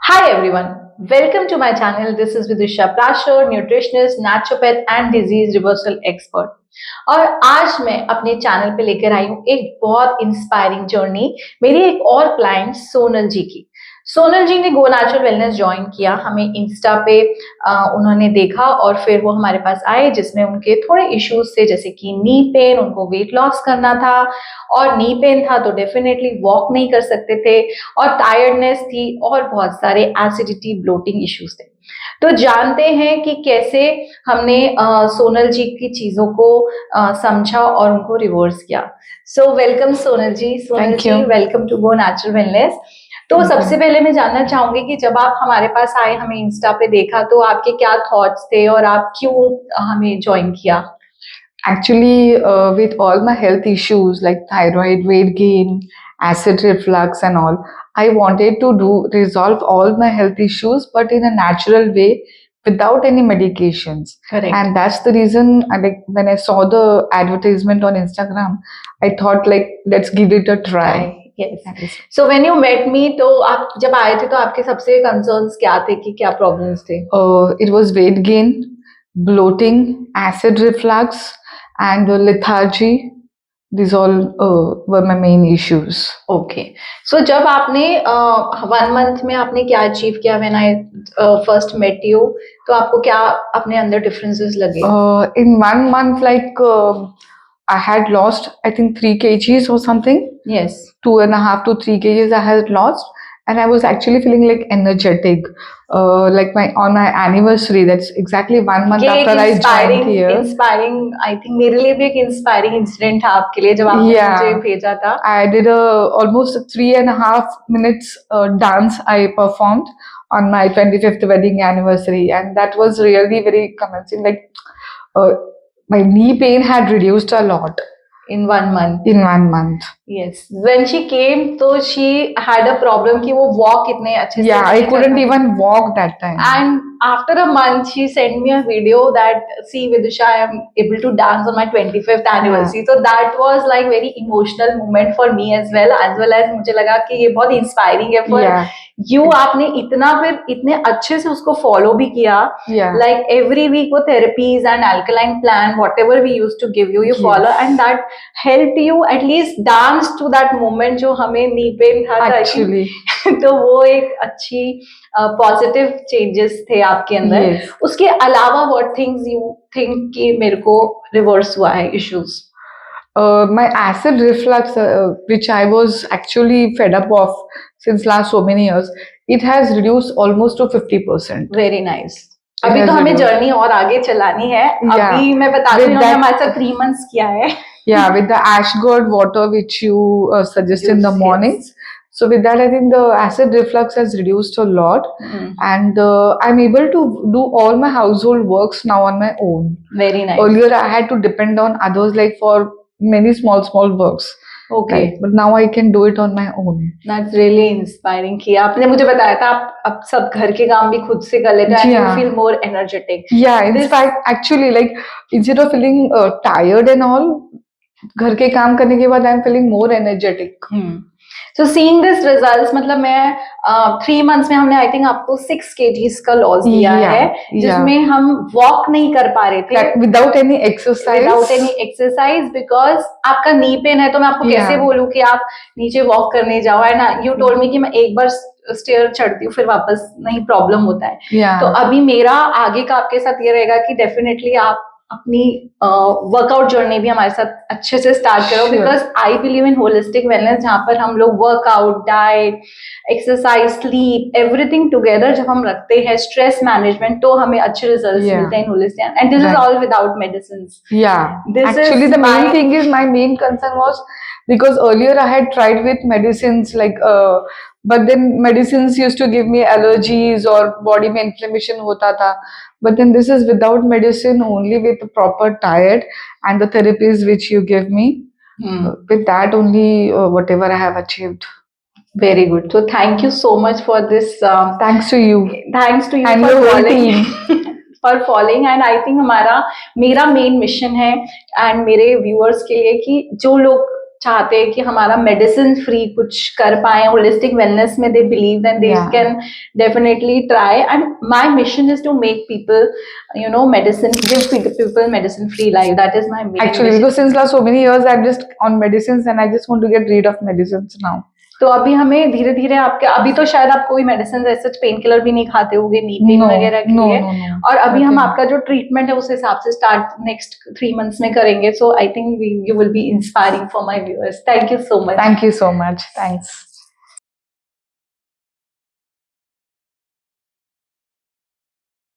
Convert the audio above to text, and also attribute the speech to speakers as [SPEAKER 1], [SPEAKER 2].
[SPEAKER 1] Hi everyone, welcome to my channel. This is Vidusha Prashar, nutritionist, naturopath and disease reversal expert. और आज मैं अपने channel पे लेकर आई हूँ एक बहुत इंस्पायरिंग जर्नी मेरी एक और क्लाइंट सोनल जी की। सोनल जी ने गो नेचुरल वेलनेस ज्वाइन किया, हमें इंस्टा पे उन्होंने देखा और फिर वो हमारे पास आए जिसमें उनके थोड़े इश्यूज थे जैसे कि नी पेन, उनको वेट लॉस करना था और नी पेन था तो डेफिनेटली वॉक नहीं कर सकते थे और टायर्डनेस थी और बहुत सारे एसिडिटी ब्लोटिंग इश्यूज थे। तो जानते हैं कि कैसे हमने सोनल जी की चीजों को समझा और उनको रिवर्स किया। So welcome Sonal ji. Sonal
[SPEAKER 2] Thank
[SPEAKER 1] ji,
[SPEAKER 2] you.
[SPEAKER 1] Welcome to go natural wellness. तो
[SPEAKER 2] Thank
[SPEAKER 1] सबसे
[SPEAKER 2] you.
[SPEAKER 1] पहले मैं जानना चाहूंगी कि जब आप हमारे पास आए, हमें इंस्टा पे देखा, तो आपके क्या थॉट्स थे और आप क्यों हमें ज्वाइन किया?
[SPEAKER 2] Actually, with all my health issues like thyroid, weight gain, acid reflux, and all, I wanted to resolve all my health issues, but in a natural way, without any medications.
[SPEAKER 1] Correct.
[SPEAKER 2] And that's the reason, like when I saw the advertisement on Instagram, I thought like let's give it a try.
[SPEAKER 1] Yes. So when you met me, तो आप जब आए थे तो आपके सबसे concerns क्या थे कि क्या problems थे?
[SPEAKER 2] It was weight gain, bloating, acid reflux, and lethargy. These all were my main issues.
[SPEAKER 1] Okay. So जब आपने 1 मंथ में आपने क्या अचीव किया? When I first met you, तो आपको क्या अपने अंदर डिफरेंसेस लगे?
[SPEAKER 2] In 1 month, like I had lost, I think 3 kgs or something.
[SPEAKER 1] Yes.
[SPEAKER 2] 2.5 to 3 kgs I had lost, and I was actually feeling like energetic. Like my on my anniversary, that's exactly 1 month
[SPEAKER 1] ये एक
[SPEAKER 2] after I joined here.
[SPEAKER 1] Inspiring I think मेरे लिए भी एक inspiring incident था आपके लिए जब आपने
[SPEAKER 2] Yeah.
[SPEAKER 1] मुझे भेजा था।
[SPEAKER 2] I did a almost 3.5 minutes dance I performed on my 25th wedding anniversary, and that was really very convincing. Like uh, my knee pain had reduced a lot
[SPEAKER 1] In 1 month.
[SPEAKER 2] in 1 month.
[SPEAKER 1] Yes. When she came, तो she had a problem कि वो walk इतने अच्छे से
[SPEAKER 2] Yeah, I
[SPEAKER 1] नहीं कर
[SPEAKER 2] couldn't
[SPEAKER 1] पाती।
[SPEAKER 2] even walk that time.
[SPEAKER 1] And after a month, she sent me a video that, see, Vidusha, I am able to dance on my 25th anniversary. So that was like very emotional moment for me as well as मुझे लगा कि ये बहुत inspiring है for
[SPEAKER 2] Yeah.
[SPEAKER 1] you। आपने इतना फिर इतने अच्छे से उसको follow भी किया।
[SPEAKER 2] Yeah.
[SPEAKER 1] Like every week वो therapies and alkaline plan, whatever we used to give you, you
[SPEAKER 2] Yes.
[SPEAKER 1] follow, and that helped you at least dance to that moment जो हमें knee pain था।
[SPEAKER 2] Actually.
[SPEAKER 1] तो वो एक अच्छी पॉजिटिव चेंजेस थे आपके अंदर।
[SPEAKER 2] Yes.
[SPEAKER 1] उसके अलावा व्हाट थिंग्स यू थिंक कि मेरे को रिवर्स हुआ है issues?
[SPEAKER 2] My acid reflux, which I was actually fed up of since last so many years, it has reduced almost to 50%.
[SPEAKER 1] Very nice. अभी तो हमें जर्नी और आगे चलानी है।
[SPEAKER 2] Yeah.
[SPEAKER 1] अभी मैं बता रही हूँ,
[SPEAKER 2] With
[SPEAKER 1] इन्होंने
[SPEAKER 2] that-
[SPEAKER 1] हमारे साथ 3 months किया है।
[SPEAKER 2] Yeah, with the ashgourd water which you suggest in the
[SPEAKER 1] Juice,
[SPEAKER 2] mornings. So with that, I think the acid reflux has reduced a lot, and I'm able to do all my household works now on my own.
[SPEAKER 1] Very nice.
[SPEAKER 2] Earlier, I had to depend on others like for many small works.
[SPEAKER 1] Okay.
[SPEAKER 2] Right? But now I can do it on my own.
[SPEAKER 1] That's really inspiring कि आपने मुझे बताया था आप अब सब घर के काम भी खुद से कर लेते हो and you
[SPEAKER 2] Yeah.
[SPEAKER 1] Feel more energetic.
[SPEAKER 2] Yeah, in fact, actually, like instead of feeling tired and all, घर के काम करने के बाद I am feeling more energetic.
[SPEAKER 1] So seeing this results, मतलब मैं 3 months में हमने आई थिंक आपको 6 kgs का लॉस दिया
[SPEAKER 2] Yeah,
[SPEAKER 1] है जिसमें हम वॉक नहीं कर पा रहे थे
[SPEAKER 2] विदाउट एनी एक्सरसाइज
[SPEAKER 1] बिकॉज आपका नी पेन है। तो मैं आपको कैसे
[SPEAKER 2] Yeah.
[SPEAKER 1] बोलूं कि आप नीचे वॉक करने जाओ, एंड यू टोल्ड मी कि मैं एक बार स्टेयर चढ़ती हूँ फिर वापस नहीं प्रॉब्लम होता है।
[SPEAKER 2] Yeah.
[SPEAKER 1] तो अभी मेरा आगे का आपके साथ ये रहेगा कि डेफिनेटली आप अपनी वर्कआउट जर्नी भी हमारे साथ अच्छे से स्टार्ट करो,
[SPEAKER 2] Sure.
[SPEAKER 1] Because I believe in holistic wellness जहाँ पर हम लोग workout, diet, exercise, sleep, everything together जब हम रखते हैं, स्ट्रेस मैनेजमेंट, तो हमें अच्छे रिजल्ट्स
[SPEAKER 2] Yeah.
[SPEAKER 1] मिलते हैं in holistic, and this is
[SPEAKER 2] Right.
[SPEAKER 1] All without medicines.
[SPEAKER 2] Yeah.
[SPEAKER 1] This
[SPEAKER 2] Actually,
[SPEAKER 1] is
[SPEAKER 2] the main
[SPEAKER 1] my-
[SPEAKER 2] thing is my main concern was because earlier I had tried with medicines like, but then medicines used to give me allergies or body में inflammation होता था. But then this is without medicine, only with the proper diet and the therapies which you give me. With that only, whatever I have achieved.
[SPEAKER 1] Very good. तो thank you so much for this.
[SPEAKER 2] Thanks to you.
[SPEAKER 1] Thanks to you
[SPEAKER 2] And
[SPEAKER 1] for
[SPEAKER 2] your whole
[SPEAKER 1] following for following, and I think मेरा main mission है and मेरे viewers के लिए कि जो लोग चाहते हैं कि हमारा मेडिसिन फ्री कुछ कर पाए, होलिस्टिक वेलनेस में they believe and they
[SPEAKER 2] Yeah.
[SPEAKER 1] Can definitely try, and my mission is to make people medicine, give people medicine free life. That is my main
[SPEAKER 2] Actually,
[SPEAKER 1] mission.
[SPEAKER 2] because since last so many years, I'm just on medicines and I just want to get rid of medicines now.
[SPEAKER 1] तो अभी हमें धीरे धीरे आपके, अभी तो शायद आप कोई मेडिसिन ऐसे पेन किलर भी नहीं खाते होगे नी पेन
[SPEAKER 2] No,
[SPEAKER 1] वगैरह के
[SPEAKER 2] no,
[SPEAKER 1] लिए,
[SPEAKER 2] no, no.
[SPEAKER 1] और अभी हम
[SPEAKER 2] Nothing.
[SPEAKER 1] आपका जो ट्रीटमेंट है उस हिसाब से स्टार्ट नेक्स्ट 3 months में करेंगे. So I think you will be inspiring for my viewers. Thank you so much.
[SPEAKER 2] Thank you so much. Thanks.